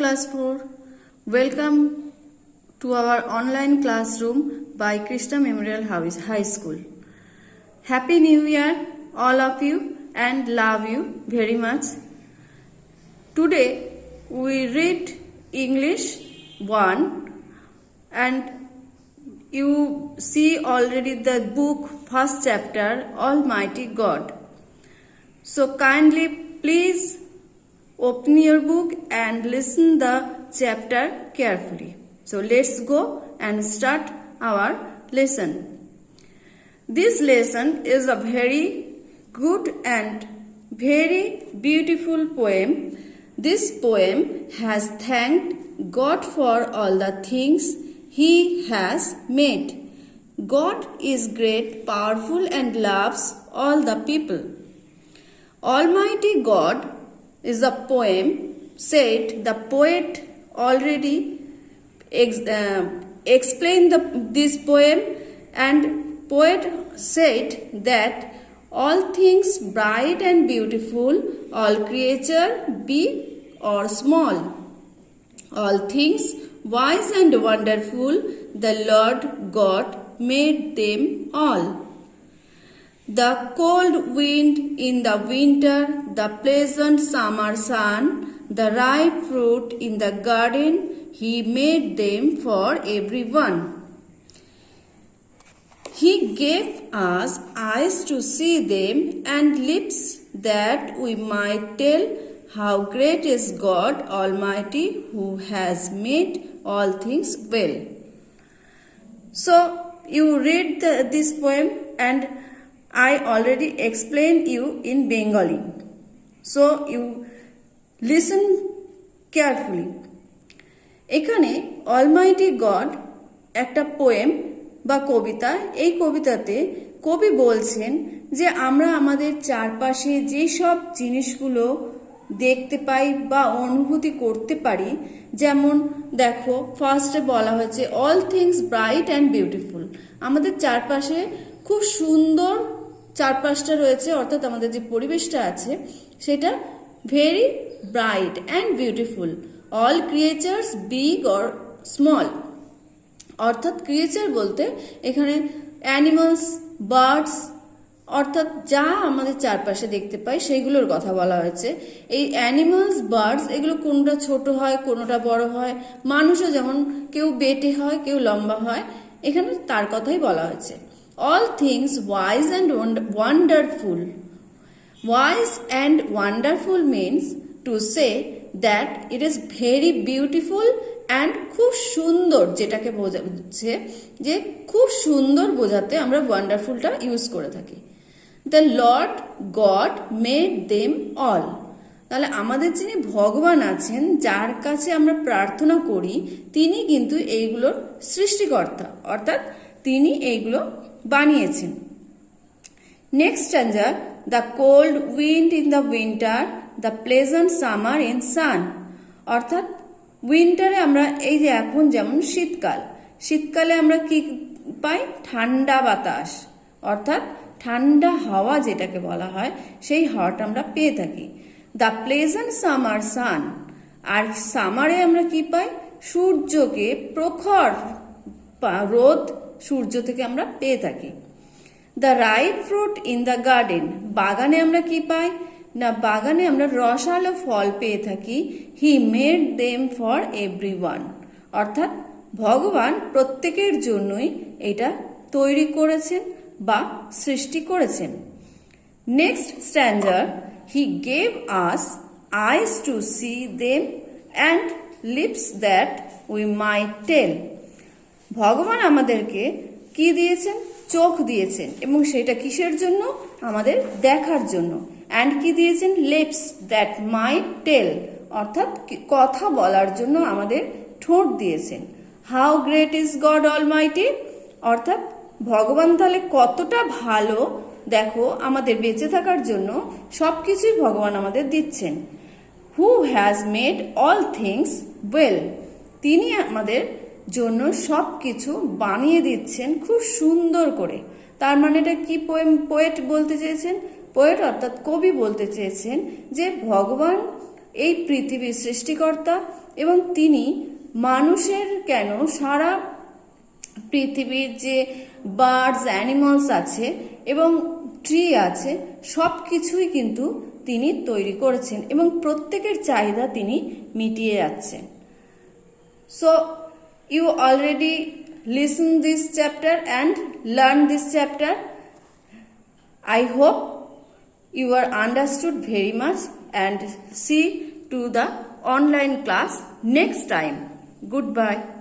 class 4. Welcome to our online classroom by Krishna Memorial High School. Happy New Year all of you and love you very much. Today we read English 1 and you see already the book first chapter Almighty God. So kindly please open your book and listen the chapter carefully. So let's go and start our lesson. This lesson is a very good and very beautiful poem. This poem has thanked God for all the things He has made. God is great, powerful and loves all the people. Almighty God is a poem said the poet already explained this poem, and poet said that all things bright and beautiful, all creature big or small, all things wise and wonderful, the Lord God made them all. The cold wind in the winter, the pleasant summer sun, the ripe fruit in the garden, He made them for everyone. He gave us eyes to see them and lips that we might tell how great is God Almighty who has made all things well. So you read this poem and I already explained you in Bengali. So you listen carefully. এখানে Almighty god একটা poem বা কবিতা, এই কবিতাতে কবি বলছেন যে আমরা আমাদের চারপাশে যে সব জিনিসগুলো দেখতে পাই বা অনুভূতি করতে পারি, যেমন দেখো ফার্স্টে বলা হয়েছে all things bright and beautiful. আমাদের চারপাশে খুব সুন্দর চারপাশটা রয়েছে, অর্থাৎ আমাদের যে পরিবেশটা আছে সেটা very bright and beautiful. All creatures big or small, অর্থাৎ ক্রিয়েচার বলতে এখানে অ্যানিমালস, বার্ডস, অর্থাৎ যা আমাদের চারপাশে দেখতে পাই সেইগুলোর কথা বলা হয়েছে। এই অ্যানিমালস, বার্ডস এগুলো কোনটা ছোট হয়, কোনটা বড় হয়, মানুষও যেমন কেউ বেটে হয়, কেউ লম্বা হয়, এখানে তার কথাই বলা হয়েছে। All things wise and wonderful. Wise and wonderful means to say that it is very beautiful and খুব সুন্দর, যেটাকে বোঝাচ্ছে যে খুব সুন্দর বোঝাতে আমরা ওয়ান্ডারফুলটা ইউজ করে থাকি। The Lord God made them all. তাহলে আমাদের যিনি ভগবান আছেন, যার কাছে আমরা প্রার্থনা করি, তিনি কিন্তু এইগুলোর সৃষ্টিকর্তা, অর্থাৎ তিনি এইগুলো বানিয়েছেন। Next stanza, the cold wind in the winter, the pleasant summer in sun, অর্থাৎ উইন্টারে আমরা এই যে এখন যেমন শীতকাল, শীতকালে আমরা কি পাই? ঠান্ডা বাতাস, অর্থাৎ ঠান্ডা হাওয়া যেটাকে বলা হয়, সেই হাওয়াটা আমরা পেয়ে থাকি। দ্য প্লেজেন্ট সামার সান, আর সামারে আমরা কি পাই? সূর্যকে, প্রখর রোদ সূর্য থেকে আমরা পেয়ে থাকি। The ripe fruit in the garden, বাগানে আমরা কি পাই? না, বাগানে আমরা রসালো ফল পেয়ে থাকি। He made them for everyone, অর্থাৎ ভগবান প্রত্যেকের জন্যই এটা তৈরি করেছেন বা সৃষ্টি করেছেন। Next stanza, he gave us eyes to see them and lips that we might tell, ভগবান আমাদেরকে কি দিয়েছেন? চোখ দিয়েছেন, এবং সেটা কিসের জন্য? আমাদের দেখার জন্য। অ্যান্ড কি দিয়েছেন? লিপস দ্যাট মাইট টেল, অর্থাৎ কথা বলার জন্য আমাদের ঠোঁট দিয়েছেন। How great is god Almighty, অর্থাৎ ভগবান তাহলে কতটা ভালো, দেখো আমাদের বেঁচে থাকার জন্য সব কিছুই ভগবান আমাদের দিচ্ছেন। Who has made all things well, তিনি আমাদের জন্য সব কিছু বানিয়ে দিচ্ছেন খুব সুন্দর করে। তার মানে এটা কি পোয়েট বলতে চেয়েছেন? পোয়েট অর্থাৎ কবি বলতে চেয়েছেন যে ভগবান এই পৃথিবীর সৃষ্টিকর্তা এবং তিনি মানুষের কেন সারা পৃথিবীর যে বার্ডস অ্যানিমালস আছে এবং ট্রি আছে সব কিছুই কিন্তু তিনি তৈরি করেছেন এবং প্রত্যেকের চাহিদা তিনি মিটিয়ে যাচ্ছেন। So you already listen this chapter and learn this chapter. I hope you are understood very much and see to the online class next time. Goodbye.